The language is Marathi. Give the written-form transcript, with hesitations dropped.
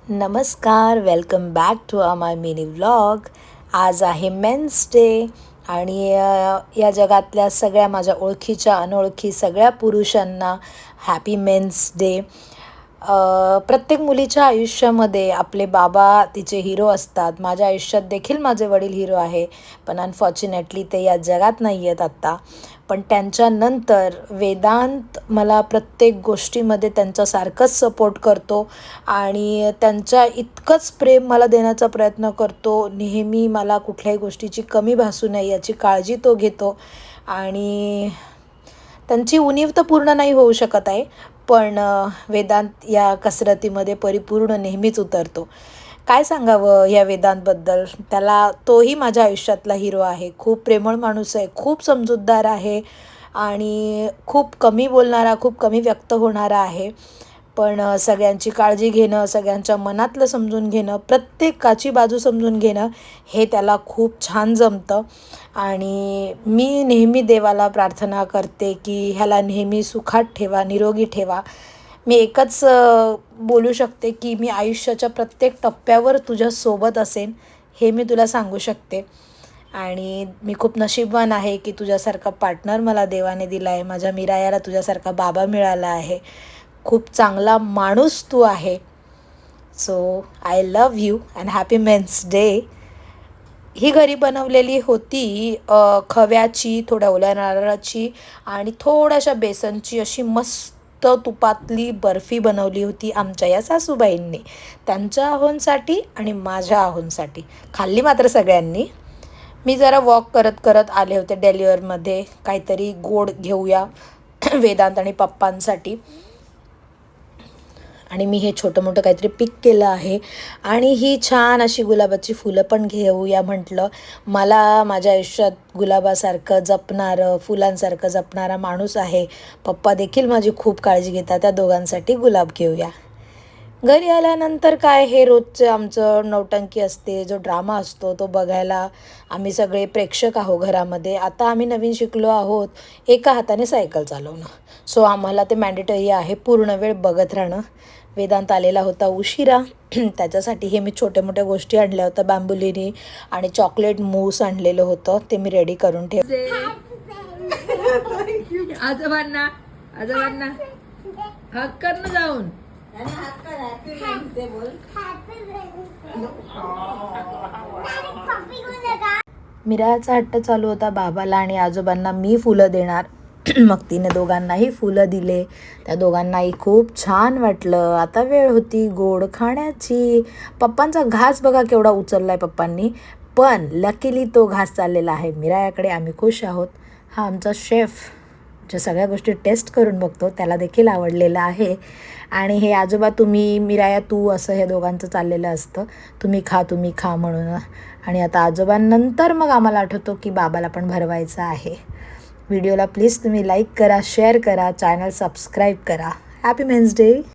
नमस्कार, welcome back to my mini vlog. आज आहे मेन्स डे आणि या जगातल्या सगळ्या माझ्या ओळखीच्या अनोळखी सगळ्या पुरुषांना हॅपी मेन्स डे. प्रत्येक मुलीच्या आयुष्यामध्ये आपले बाबा तिचे हिरो असतात. माझ्या आयुष्यात देखील माझे वडील हिरो आहे, पण अनफॉर्च्युनेटली ते या जगात नाही आहेत आत्ता. पण त्यांच्यानंतर वेदांत मला प्रत्येक गोष्टीमध्ये त्यांच्यासारखंच सपोर्ट करतो आणि त्यांच्या इतकंच प्रेम मला देण्याचा प्रयत्न करतो. नेहमी मला कुठल्याही गोष्टीची कमी भासू नये याची काळजी तो घेतो आणि त्यांची उणीव तर पूर्ण नाही होऊ शकत आहे, पण वेदांत या कसरतीमध्ये परिपूर्ण नेहमीच उतरतो. काय सांगावं या वेदांतबद्दल? तोही माझ्या आयुष्यातला हिरो आहे. खूप प्रेमळ माणूस आहे, खूप समजूतदार आहे आणि खूप कमी बोलणारा, खूप कमी व्यक्त होणारा आहे. पण सगळ्यांची काळजी घेणं, सगळ्यांच्या मनातलं समजून घेणं, प्रत्येकाची बाजू समजून घेणं हे त्याला खूप छान जमतं. आणि मी नेहमी देवाला प्रार्थना करते की ह्याला नेहमी सुखात ठेवा, निरोगी ठेवा. मी एकच बोलू शकते की मी आयुष्याच्या प्रत्येक टप्प्यावर तुझ्यासोबत असेन, हे मी तुला सांगू शकते. आणि मी खूप नशीबवान आहे की तुझ्यासारखा पार्टनर मला देवाने दिला आहे. माझ्या मीरायाला तुझ्यासारखा बाबा मिळाला आहे. खूप चांगला माणूस तू आहे. So I love you and happy men's day. ही घरी बनवलेली होती खव्याची, थोड्या ओल्या नारळाची आणि थोड्याशा बेसनची अशी मस्त तुपातली बर्फी बनवली होती आमच्या या सासूबाईंनी, त्यांच्या आहोंसाठी आणि माझ्या आहोंसाठी. खाल्ली मात्र सगळ्यांनी. मी जरा वॉक करत करत आले होते डेलिव्हरमध्ये, काहीतरी गोड घेऊया वेदांत आणि पप्पांसाठी. आणि मी हे छोटं मोठं काहीतरी पिक केलं आहे आणि ही छान अशी गुलाबाची फुलं पण घेऊया म्हटलं. मला माझ्या आयुष्यात गुलाबासारखं जपणारं, फुलांसारखं जपणारा माणूस आहे. पप्पा देखील माझी खूप काळजी घेतात. त्या दोघांसाठी गुलाब घेऊया. घरी आल्यानंतर काय, हे रोजचं आमचं नौटंकी असते, जो ड्रामा असतो तो बघायला आम्ही सगळे प्रेक्षक आहोत घरामध्ये. आता आम्ही नवीन शिकलो आहोत एका हाताने सायकल चालवणं. सो आम्हाला ते मॅन्डेटरी आहे पूर्ण वेळ बघत राहणं. वेदांत आलेला होता उशिरा. त्याच्यासाठी हे मी छोट्या मोठ्या गोष्टी आणल्या होत्या, बांबुलिनी आणि चॉकलेट मूस आणलेलं होतं, ते मी रेडी करून आजोबांना आजोबांना हक कर ना जाऊन. मिराचा हट्ट चालू होता बाबाला आणि आजोबांना मी फुलं देणार. मग तिने दोघांनाही फुलं दिले. त्या दोघांनाही खूप छान वाटलं. आता वेळ होती गोड खाण्याची. पप्पांचा घास बघा केवढा उचलला आहे पप्पांनी, पण लकीली तो घास चाललेला आहे मिरायाकडे. आम्ही खुश आहोत. हा आमचा शेफ जे सगळ्या गोष्टी टेस्ट करून बघतो, त्याला देखील आवडलेलं आहे. आणि हे आजोबा तुम्ही, मिराया तू, असं हे दोघांचं चाललेलं असतं, तुम्ही खा म्हणून. आणि आता आजोबांनंतर मग आम्हाला आठवतो की बाबाला पण भरवायचं आहे. व्हिडिओला प्लीज तुम्ही लाईक करा, शेअर करा, चॅनल सबस्क्राईब करा. Happy men's day.